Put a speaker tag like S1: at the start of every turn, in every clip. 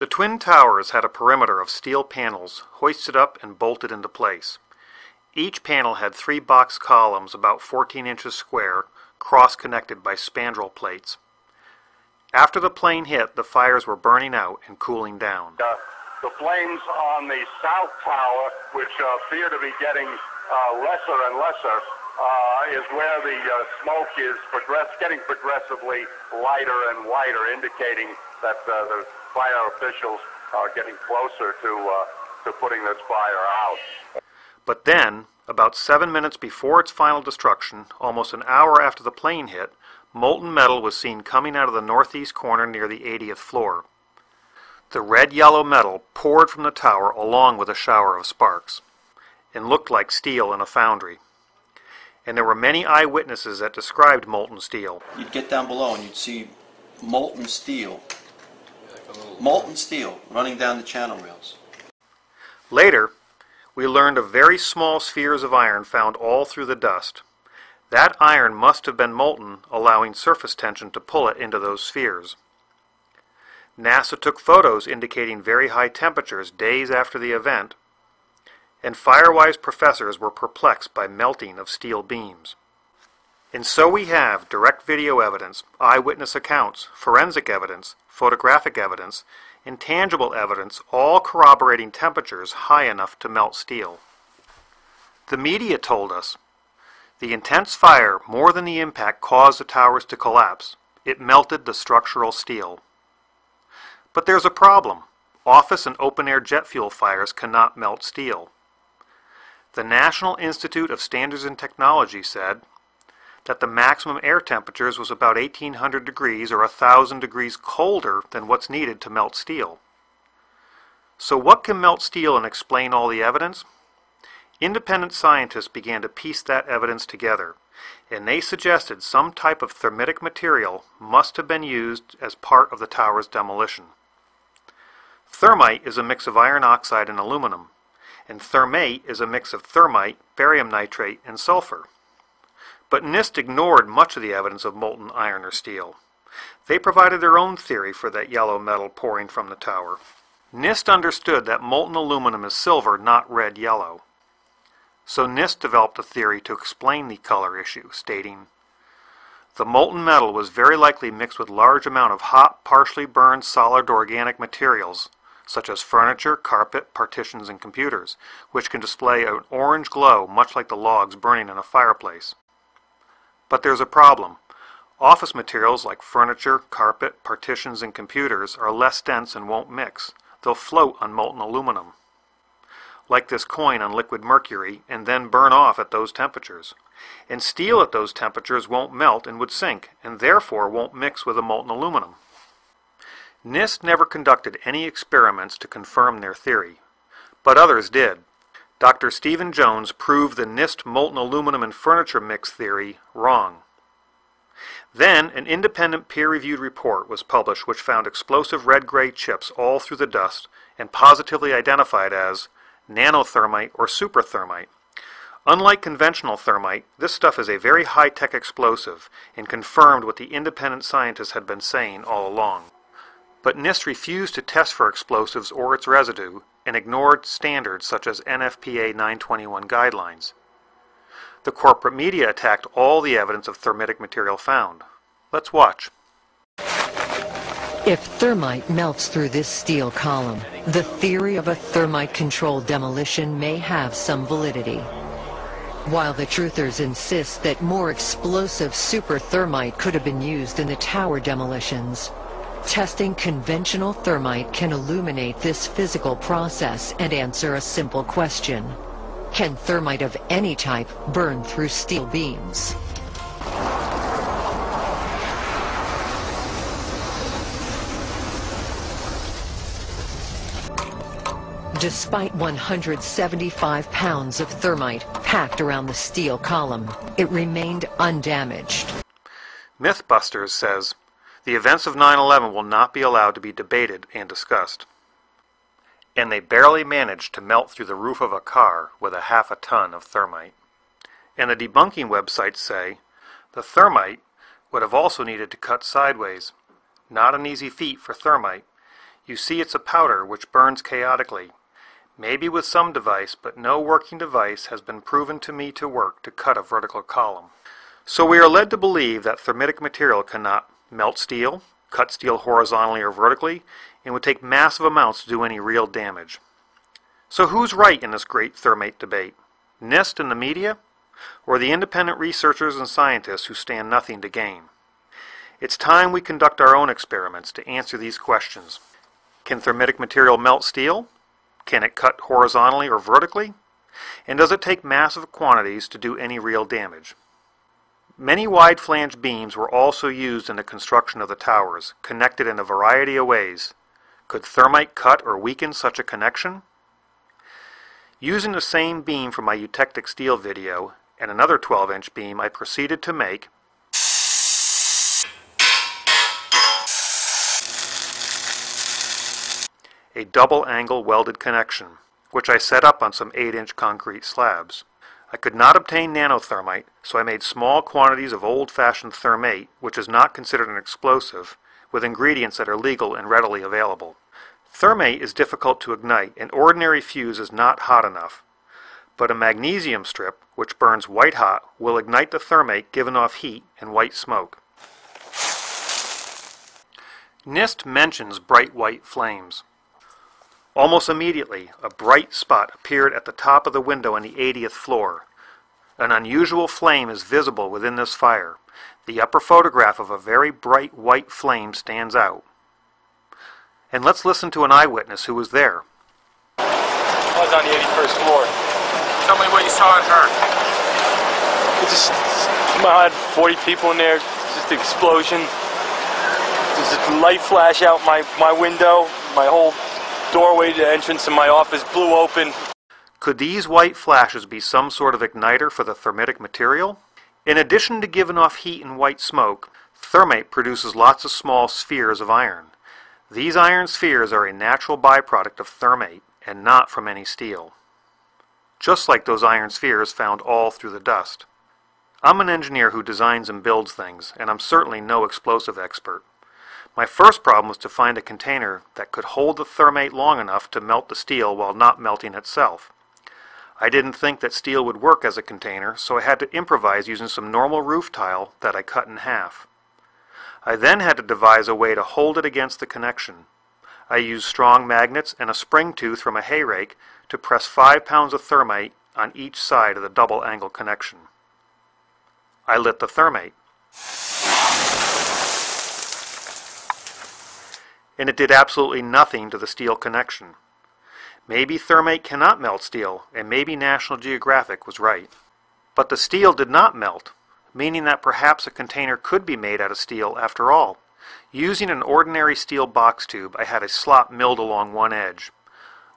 S1: The Twin Towers had a perimeter of steel panels hoisted up and bolted into place. Each panel had 3 box columns about 14 inches square, cross-connected by spandrel plates. After the plane hit, the fires were burning out and cooling down.
S2: The flames on the south tower, which appear to be getting lesser and lesser, is where the smoke is getting progressively lighter and wider, indicating that the fire officials are getting closer to putting this fire out.
S1: But then, about 7 minutes before its final destruction, almost an hour after the plane hit, molten metal was seen coming out of the northeast corner near the 80th floor. The red-yellow metal poured from the tower along with a shower of sparks, and looked like steel in a foundry. And there were many eyewitnesses that described molten steel.
S3: You'd get down below and you'd see molten steel running down the channel rails.
S1: Later, we learned of very small spheres of iron found all through the dust. That iron must have been molten, allowing surface tension to pull it into those spheres. NASA took photos indicating very high temperatures days after the event, and Firewise professors were perplexed by melting of steel beams. And so we have direct video evidence, eyewitness accounts, forensic evidence, photographic evidence, and tangible evidence all corroborating temperatures high enough to melt steel. The media told us the intense fire, more than the impact, caused the towers to collapse. It melted the structural steel. But there's a problem. Office and open-air jet fuel fires cannot melt steel. The National Institute of Standards and Technology said that the maximum air temperatures was about 1800 degrees or 1000 degrees colder than what's needed to melt steel. So what can melt steel and explain all the evidence? Independent scientists began to piece that evidence together, and they suggested some type of thermitic material must have been used as part of the tower's demolition. Thermite is a mix of iron oxide and aluminum, and thermate is a mix of thermite, barium nitrate, and sulfur. But NIST ignored much of the evidence of molten iron or steel. They provided their own theory for that yellow metal pouring from the tower. NIST understood that molten aluminum is silver, not red-yellow. So NIST developed a theory to explain the color issue, stating, the molten metal was very likely mixed with large amount of hot, partially burned solid organic materials, such as furniture, carpet, partitions, and computers, which can display an orange glow much like the logs burning in a fireplace. But there's a problem. Office materials like furniture, carpet, partitions, and computers are less dense and won't mix. They'll float on molten aluminum, like this coin on liquid mercury, and then burn off at those temperatures. And steel at those temperatures won't melt and would sink, and therefore won't mix with the molten aluminum. NIST never conducted any experiments to confirm their theory, but others did. Dr. Stephen Jones proved the NIST molten aluminum and furniture mix theory wrong. Then an independent peer-reviewed report was published which found explosive red-gray chips all through the dust and positively identified as nano-thermite or super thermite. Unlike conventional thermite, this stuff is a very high-tech explosive and confirmed what the independent scientists had been saying all along. But NIST refused to test for explosives or its residue and ignored standards such as NFPA 921 guidelines. The corporate media attacked all the evidence of thermitic material found. Let's watch.
S4: If thermite melts through this steel column, the theory of a thermite-controlled demolition may have some validity. While the truthers insist that more explosive super thermite could have been used in the tower demolitions, testing conventional thermite can illuminate this physical process and answer a simple question. Can thermite of any type burn through steel beams? Despite 175 pounds of thermite packed around the steel column, it remained undamaged.
S1: Mythbusters says, the events of 9/11 will not be allowed to be debated and discussed. And they barely managed to melt through the roof of a car with a half a ton of thermite. And the debunking websites say, the thermite would have also needed to cut sideways. Not an easy feat for thermite. You see it's a powder which burns chaotically. Maybe with some device, but no working device has been proven to me to work to cut a vertical column. So we are led to believe that thermitic material cannot melt steel, cut steel horizontally or vertically, and would take massive amounts to do any real damage. So who's right in this great thermate debate? NIST and the media? Or the independent researchers and scientists who stand nothing to gain? It's time we conduct our own experiments to answer these questions. Can thermitic material melt steel? Can it cut horizontally or vertically? And does it take massive quantities to do any real damage? Many wide-flanged beams were also used in the construction of the towers, connected in a variety of ways. Could thermite cut or weaken such a connection? Using the same beam from my eutectic steel video and another 12-inch beam, I proceeded to make a double-angle welded connection, which I set up on some 8-inch concrete slabs. I could not obtain nano-thermite, so I made small quantities of old-fashioned thermate, which is not considered an explosive, with ingredients that are legal and readily available. Thermate is difficult to ignite, and ordinary fuse is not hot enough. But a magnesium strip, which burns white hot, will ignite the thermate giving off heat and white smoke. NIST mentions bright white flames. Almost immediately, a bright spot appeared at the top of the window on the 80th floor. An unusual flame is visible within this fire. The upper photograph of a very bright white flame stands out. And let's listen to an eyewitness who was there.
S5: I was on the 81st floor. Tell me what you saw and heard. I had 40 people in there, just an explosion. There's a light flash out my window, my whole doorway to the entrance in my office blew open.
S1: Could these white flashes be some sort of igniter for the thermitic material? In addition to giving off heat and white smoke, thermate produces lots of small spheres of iron. These iron spheres are a natural byproduct of thermate and not from any steel. Just like those iron spheres found all through the dust. I'm an engineer who designs and builds things, and I'm certainly no explosive expert. My first problem was to find a container that could hold the thermate long enough to melt the steel while not melting itself. I didn't think that steel would work as a container, so I had to improvise using some normal roof tile that I cut in half. I then had to devise a way to hold it against the connection. I used strong magnets and a spring tooth from a hay rake to press 5 pounds of thermite on each side of the double angle connection. I lit the thermate. And it did absolutely nothing to the steel connection. Maybe thermate cannot melt steel, and maybe National Geographic was right. But the steel did not melt, meaning that perhaps a container could be made out of steel after all. Using an ordinary steel box tube, I had a slot milled along one edge.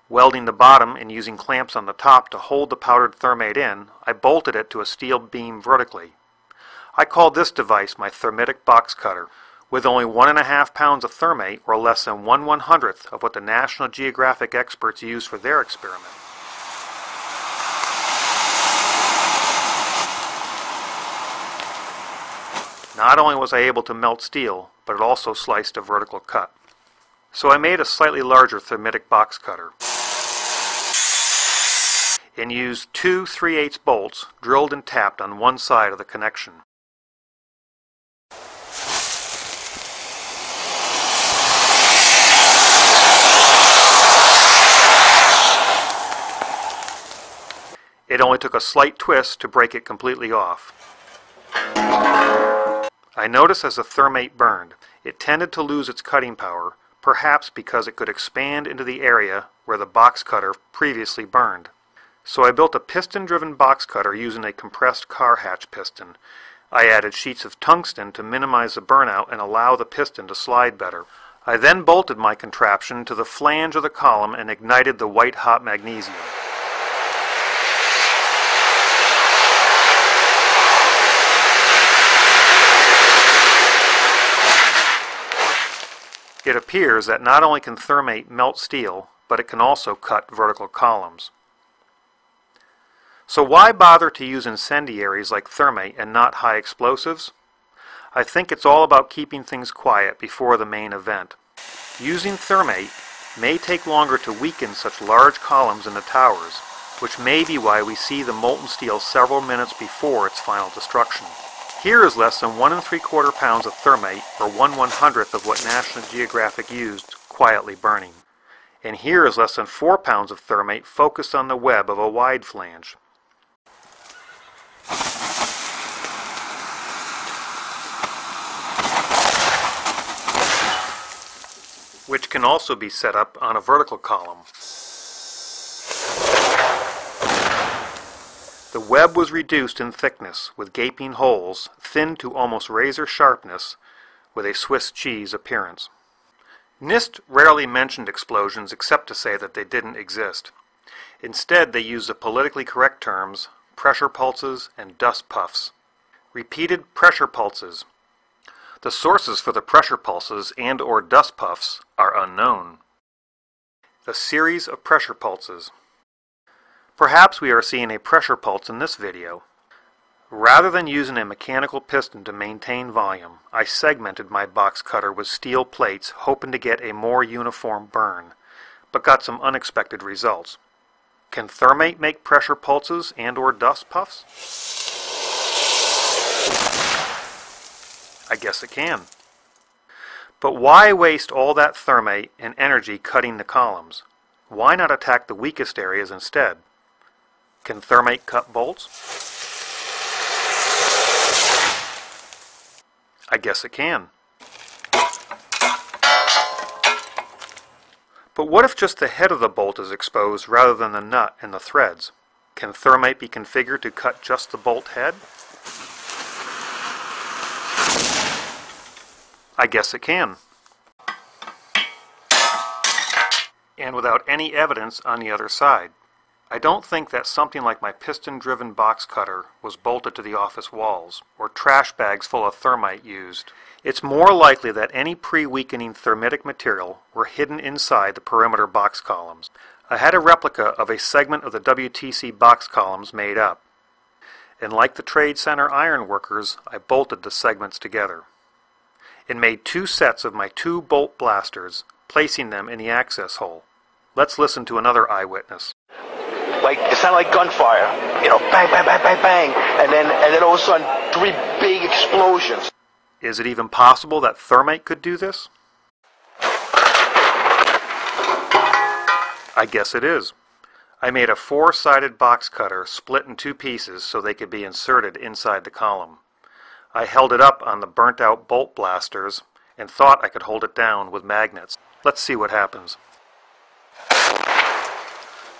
S1: Welding the bottom and using clamps on the top to hold the powdered thermate in, I bolted it to a steel beam vertically. I called this device my thermitic box cutter. With only 1.5 pounds of thermate, or less than 1/100th of what the National Geographic experts used for their experiment. Not only was I able to melt steel, but it also sliced a vertical cut. So I made a slightly larger thermitic box cutter and used 2 3/8 bolts drilled and tapped on one side of the connection. It only took a slight twist to break it completely off. I noticed as the thermate burned, it tended to lose its cutting power, perhaps because it could expand into the area where the box cutter previously burned. So I built a piston-driven box cutter using a compressed car hatch piston. I added sheets of tungsten to minimize the burnout and allow the piston to slide better. I then bolted my contraption to the flange of the column and ignited the white-hot magnesium. It appears that not only can thermate melt steel, but it can also cut vertical columns. So why bother to use incendiaries like thermate and not high explosives? I think it's all about keeping things quiet before the main event. Using thermate may take longer to weaken such large columns in the towers, which may be why we see the molten steel several minutes before its final destruction. Here is less than 1 3/4 pounds of thermate, or 1/100th of what National Geographic used, quietly burning. And here is less than 4 pounds of thermate focused on the web of a wide flange. Which can also be set up on a vertical column. The web was reduced in thickness with gaping holes, thinned to almost razor sharpness, with a Swiss cheese appearance. NIST rarely mentioned explosions except to say that they didn't exist. Instead, they used the politically correct terms pressure pulses and dust puffs. Repeated pressure pulses. The sources for the pressure pulses and or dust puffs are unknown. The series of pressure pulses. Perhaps we are seeing a pressure pulse in this video. Rather than using a mechanical piston to maintain volume, I segmented my box cutter with steel plates hoping to get a more uniform burn, but got some unexpected results. Can thermate make pressure pulses and or dust puffs? I guess it can. But why waste all that thermate and energy cutting the columns? Why not attack the weakest areas instead? Can thermate cut bolts? I guess it can. But what if just the head of the bolt is exposed rather than the nut and the threads? Can thermate be configured to cut just the bolt head? I guess it can. And without any evidence on the other side. I don't think that something like my piston-driven box cutter was bolted to the office walls, or trash bags full of thermite used. It's more likely that any pre-weakening thermitic material were hidden inside the perimeter box columns. I had a replica of a segment of the WTC box columns made up, and like the Trade Center iron workers, I bolted the segments together. It made 2 sets of my 2 bolt blasters, placing them in the access hole. Let's listen to another eyewitness.
S6: Like, it sounded like gunfire, you know, bang, bang, bang, bang, bang, and then all of a sudden, 3 big explosions.
S1: Is it even possible that thermate could do this? I guess it is. I made a 4-sided box cutter split in 2 pieces so they could be inserted inside the column. I held it up on the burnt-out bolt blasters and thought I could hold it down with magnets. Let's see what happens.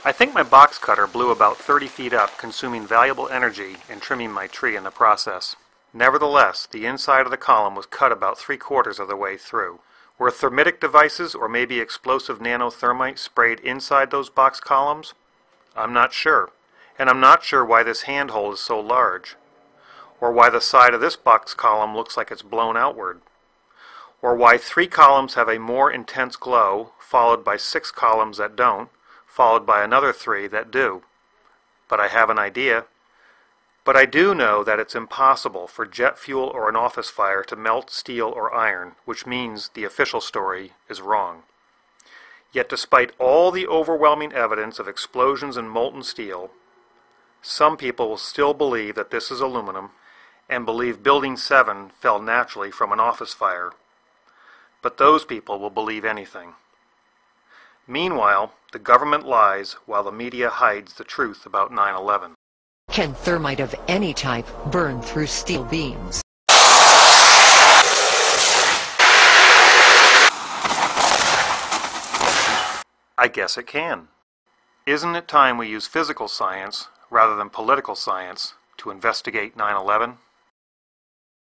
S1: I think my box cutter blew about 30 feet up, consuming valuable energy and trimming my tree in the process. Nevertheless, the inside of the column was cut about 3/4 of the way through. Were thermitic devices or maybe explosive nano-thermite sprayed inside those box columns? I'm not sure. And I'm not sure why this handhold is so large. Or why the side of this box column looks like it's blown outward. Or why 3 columns have a more intense glow, followed by 6 columns that don't, followed by another 3 that do. But I have an idea. But I do know that it's impossible for jet fuel or an office fire to melt steel or iron, which means the official story is wrong. Yet despite all the overwhelming evidence of explosions in molten steel, some people will still believe that this is aluminum and believe Building 7 fell naturally from an office fire. But those people will believe anything. Meanwhile, the government lies while the media hides the truth about 9/11.
S4: Can thermite of any type burn through steel beams?
S1: I guess it can. Isn't it time we use physical science rather than political science to investigate 9/11?